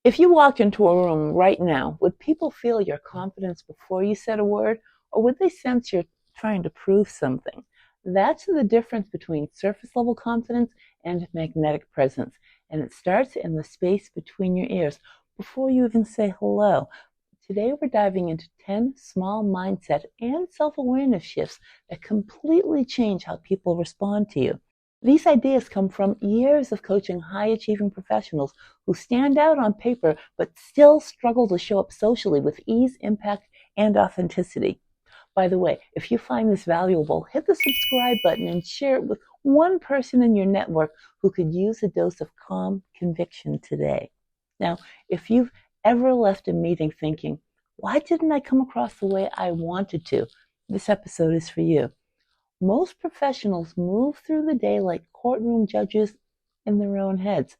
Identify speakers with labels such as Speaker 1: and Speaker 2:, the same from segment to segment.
Speaker 1: If you walked into a room right now, would people feel your confidence before you said a word, or would they sense you're trying to prove something? That's the difference between surface level confidence and magnetic presence. And it starts in the space between your ears before you even say hello. Today, we're diving into 10 small mindset and self awareness shifts that completely change how people respond to you. These ideas come from years of coaching high achieving professionals who stand out on paper but still struggle to show up socially with ease, impact, and authenticity. By the way, if you find this valuable, hit the subscribe button and share it with one person in your network who could use a dose of calm conviction today. Now, if you've ever left a meeting thinking, why didn't I come across the way I wanted to? This episode is for you. Most professionals move through the day like courtroom judges in their own heads.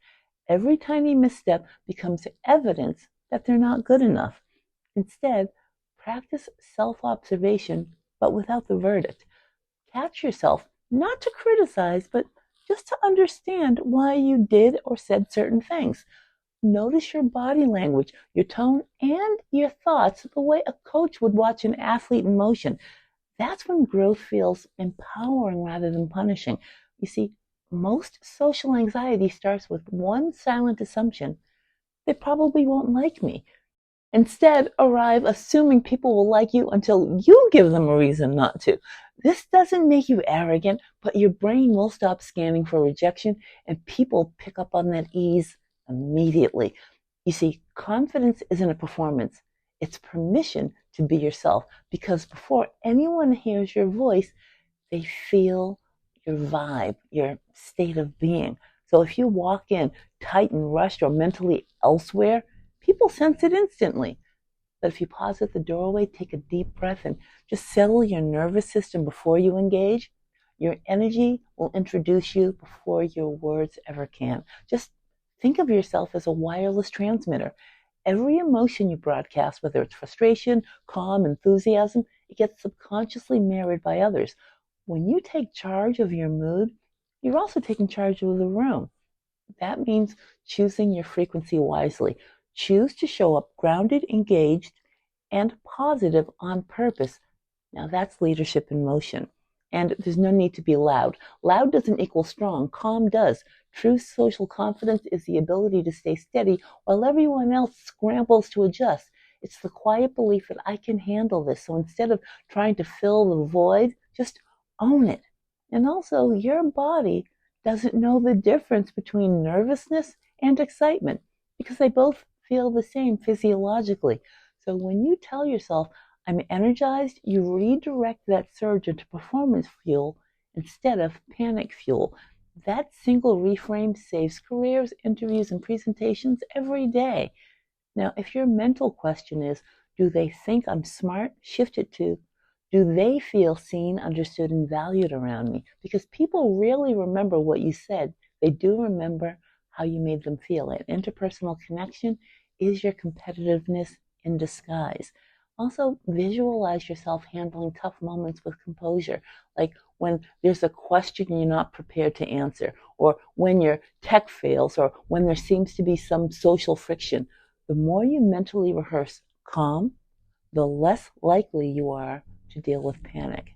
Speaker 1: Every tiny misstep becomes evidence that they're not good enough. Instead, practice self-observation, but without the verdict. Catch yourself, not to criticize, but just to understand why you did or said certain things. Notice your body language, your tone, and your thoughts the way a coach would watch an athlete in motion. That's when growth feels empowering rather than punishing. You see, most social anxiety starts with one silent assumption: they probably won't like me. Instead, arrive assuming people will like you until you give them a reason not to. This doesn't make you arrogant, but your brain will stop scanning for rejection, and people pick up on that ease immediately. You see, confidence isn't a performance. It's permission to be yourself, because before anyone hears your voice, they feel your vibe, your state of being. So if you walk in tight and rushed or mentally elsewhere, people sense it instantly. But if you pause at the doorway, take a deep breath, and just settle your nervous system before you engage, your energy will introduce you before your words ever can. Just think of yourself as a wireless transmitter. Every emotion you broadcast, whether it's frustration, calm, enthusiasm, it gets subconsciously mirrored by others. When you take charge of your mood, you're also taking charge of the room. That means choosing your frequency wisely. Choose to show up grounded, engaged, and positive on purpose. Now that's leadership in motion. And there's no need to be loud. Loud doesn't equal strong. Calm does. True social confidence is the ability to stay steady while everyone else scrambles to adjust. It's the quiet belief that I can handle this. So instead of trying to fill the void, just own it. And also, your body doesn't know the difference between nervousness and excitement because they both feel the same physiologically. So when you tell yourself, I'm energized, you redirect that surge into performance fuel instead of panic fuel. That single reframe saves careers, interviews, and presentations every day. Now, if your mental question is, do they think I'm smart? Shift it to, do they feel seen, understood, and valued around me? Because people rarely remember what you said. They do remember how you made them feel. And interpersonal connection is your competitiveness in disguise. Also, visualize yourself handling tough moments with composure, like when there's a question you're not prepared to answer, or when your tech fails, or when there seems to be some social friction. The more you mentally rehearse calm, the less likely you are to deal with panic.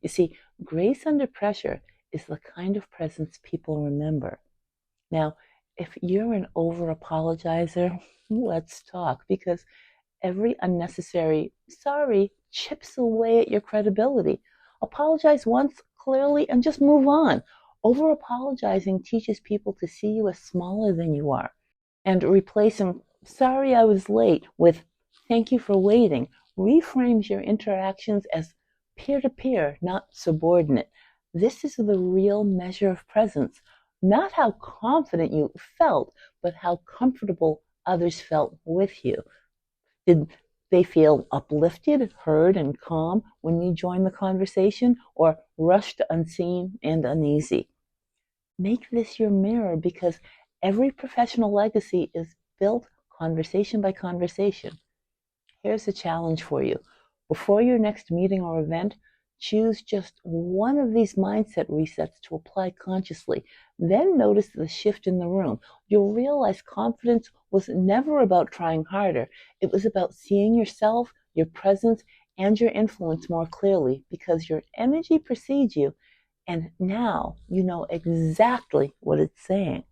Speaker 1: You see, grace under pressure is the kind of presence people remember. Now, if you're an over apologizer, let's talk, because every unnecessary sorry chips away at your credibility. Apologize once clearly and just move on. Over apologizing teaches people to see you as smaller than you are, and replacing sorry I was late with thank you for waiting reframes your interactions as peer to peer, not subordinate. This is the real measure of presence, not how confident you felt, but how comfortable others felt with you. Did they feel uplifted, heard, and calm when you joined the conversation, or rushed, unseen, and uneasy? Make this your mirror, because every professional legacy is built conversation by conversation. Here's a challenge for you. Before your next meeting or event, Choose just one of these mindset resets to apply consciously. Then notice the shift in the room. You'll realize confidence was never about trying harder. It was about seeing yourself, your presence, and your influence more clearly because your energy precedes you, and now you know exactly what it's saying.